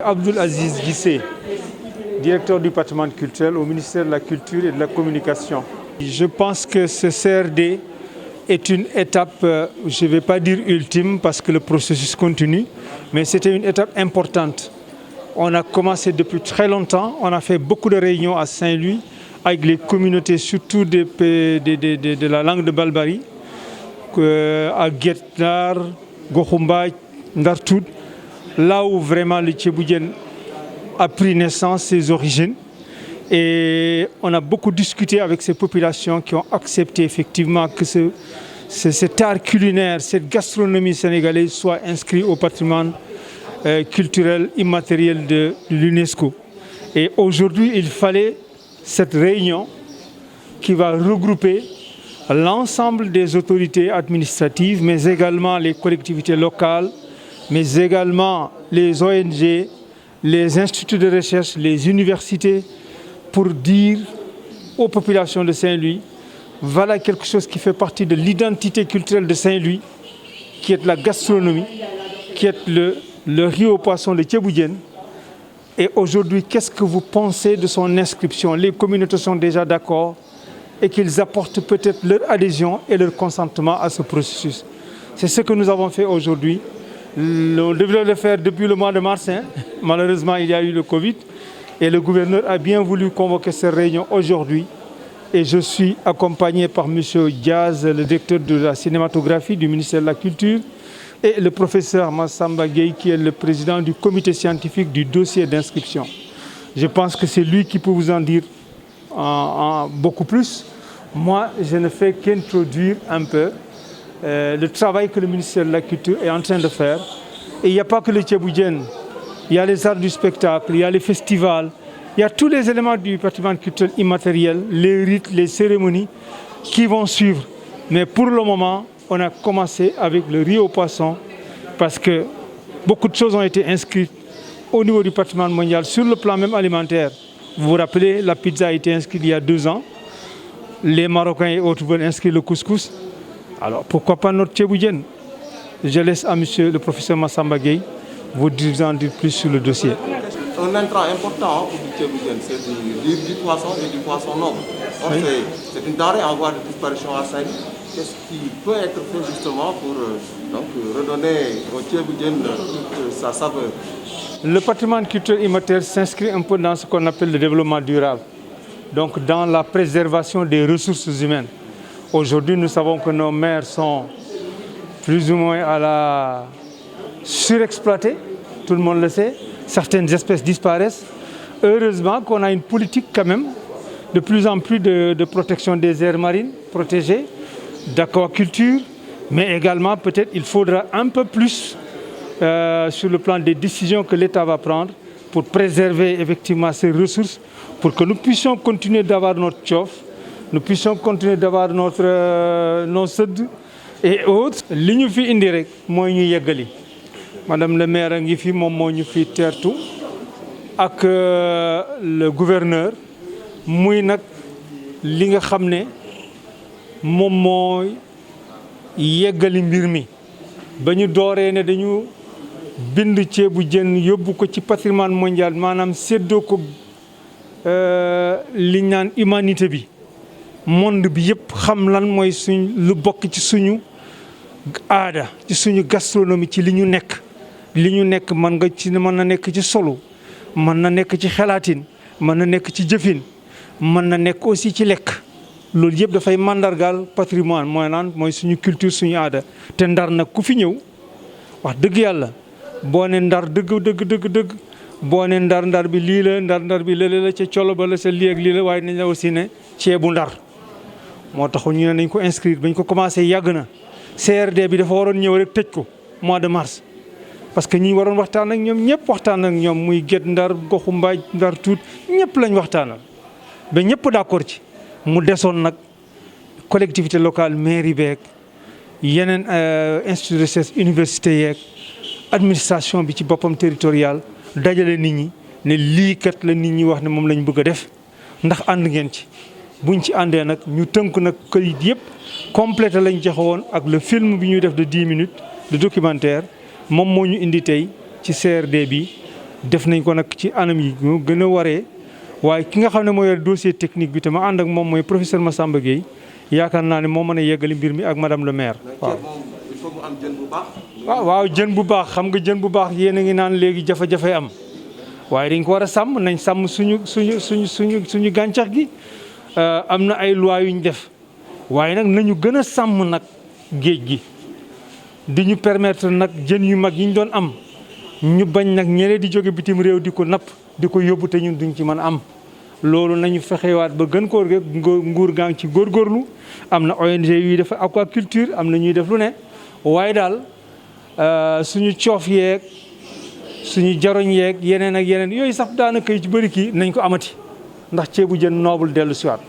Abdoul Aziz Guissé, directeur du patrimoine culturel au ministère de la Culture et de la Communication. Je pense que ce CRD est une étape, je ne vais pas dire ultime parce que le processus continue, mais c'était une étape importante. On a commencé depuis très longtemps, on a fait beaucoup de réunions à Saint-Louis avec les communautés, surtout de la langue de Balbari, à Guet-Ndar, Gokhumba, Ndartout, là où vraiment le Thiéboudjen a pris naissance, ses origines. Et on a beaucoup discuté avec ces populations qui ont accepté effectivement que cet art culinaire, cette gastronomie sénégalaise soit inscrite au patrimoine culturel immatériel de l'UNESCO. Et aujourd'hui, il fallait cette réunion qui va regrouper l'ensemble des autorités administratives, mais également les collectivités locales, mais également les ONG, les instituts de recherche, les universités, pour dire aux populations de Saint-Louis, voilà quelque chose qui fait partie de l'identité culturelle de Saint-Louis, qui est la gastronomie, qui est le riz au poisson, le Thiéboudjen. Et aujourd'hui, qu'est-ce que vous pensez de son inscription? Les communautés sont déjà d'accord et qu'ils apportent peut-être leur adhésion et leur consentement à ce processus. C'est ce que nous avons fait aujourd'hui. On devait le faire depuis le mois de mars. Malheureusement, il y a eu le Covid. Et le gouverneur a bien voulu convoquer cette réunion aujourd'hui. Et je suis accompagné par M. Diaz, le directeur de la cinématographie du ministère de la Culture, et le professeur Massamba Gueye, qui est le président du comité scientifique du dossier d'inscription. Je pense que c'est lui qui peut vous en dire beaucoup plus. Moi, je ne fais qu'introduire un peu le travail que le ministère de la Culture est en train de faire. Et il n'y a pas que le Thiéboudjen, il y a les arts du spectacle, il y a les festivals, il y a tous les éléments du patrimoine culturel immatériel, les rites, les cérémonies qui vont suivre. Mais pour le moment, on a commencé avec le riz au poisson parce que beaucoup de choses ont été inscrites au niveau du patrimoine mondial sur le plan même alimentaire. Vous vous rappelez, la pizza a été inscrite il y a 2 ans. Les Marocains et autres veulent inscrire le couscous. Alors pourquoi pas notre Thiéboudjen? Je laisse à monsieur le professeur Massamba Gueye vous en dire plus sur le dossier. Un intrant important pour le Thiéboudjen, c'est du poisson et du poisson noble. Oui. C'est une denrée en voie de disparition à Saint-Louis. Qu'est-ce qui peut être fait justement pour redonner au Thiéboudjen toute sa saveur? Le patrimoine culturel immatériel s'inscrit un peu dans ce qu'on appelle le développement durable, donc dans la préservation des ressources humaines. Aujourd'hui, nous savons que nos mers sont plus ou moins à la surexploitées, tout le monde le sait. Certaines espèces disparaissent. Heureusement qu'on a une politique quand même de plus en plus de protection des aires marines protégées, d'aquaculture, mais également peut-être il faudra un peu plus sur le plan des décisions que l'État va prendre pour préserver effectivement ces ressources, pour que nous puissions continuer d'avoir notre tchof, nous puissions continuer d'avoir nos sëdd et autres. Li ñu fi indi rek mooy ñu yeggali. Madame le maire a ngi fi moom moo ñu fi teertu ak le gouverneur muy nag li nga xam ne moom mooy yeggali mbir mi ba ñu dooree ne dañu bind Thiéboudjen yóbbu ko ci patrimoine mondial maanaam séddoo ko li ñu naan humanité bi monde bi yëpp xam lan mooy lu bokk ci suñu aada ci suñu gastronomie ci li ñu nekk mën na nekk ci solo mën na nekk ci xalaatin mën na nekk ci jëfin mën na nekk aussi ci lekk loolu yëpp dafay mandargaal patrimoine mooy suñu culture suñu aada. te Ndar nag ku fi ñëw wax dëgg yàlla boo ne Ndar dëgg boo ne ndar bi lii la ndar bi lële la ca colo ba la sa lii ak lii la waaye nañ la aussi ne ceebu Ndar moo tax ñu ne nañ ko inscrire bañ ko commencé yàgg na. CRD bi dafa waroon ñëw rek tëj ko mois de mars parce que ñi waroon waxtaan ak ñoom ñëpp waxtaan ak ñoom muy Guet-Ndar Gokhumba Ndartout ñëpp lañ waxtaanal ba ñëpp d'accord ci. mu desoon nag collectivité locale mairie beeg yeneen institut de recherche université yeeg administration bi ci boppam territorial dajale nit ñi ne lii kat la nit ñi wax ne moom lañ bëgg a def ndax ànd ngeen ci. buñ ci àndee nag ñu tënk nag këyit yëpp complété lañ joxe woon ak le film bi ñuy def de 10 minutes de documentaire moom moo ñu indi tey ci CRD bi def nañ ko nag ci anam yi ñu gën a waree waaye ki nga xam ne moo yor dossier technique bi te ma ànd ak moom mooy professeur Massamba Gueye yaakaar naa ne moo mën a yeggali mbir mi ak madame le maire. waaw il faut mu am jën bu baax. waaw jën bu baax xam nga jën bu baax yéen a ngi naan léegi jafe-jafe am waaye dañ ko war a sàmm nañ sàmm suñu gàncax gi am na ay loi yu ñu def waaye nag nañu gën a sàmm nag géej gi di ñu permettre nag jën yu mag yi ñu doon am ñu bañ nag ñeneen di jóge bitim réew di ko napp di ko yóbbu te ñun duñ ci mën a am. loolu nañu fexewaat ba gën koo nguur gaa ngi ci góorgóorlu am na ONG yuy def aquaculture am na ñuy def lu ne waaye daal suñu coof yeeg suñu jaroñ yeeg yeneen ak yeneen yooyu sax daanaka yu ci bëri kii nañ ko amati ndax ceebu jën noobul dellu siwaat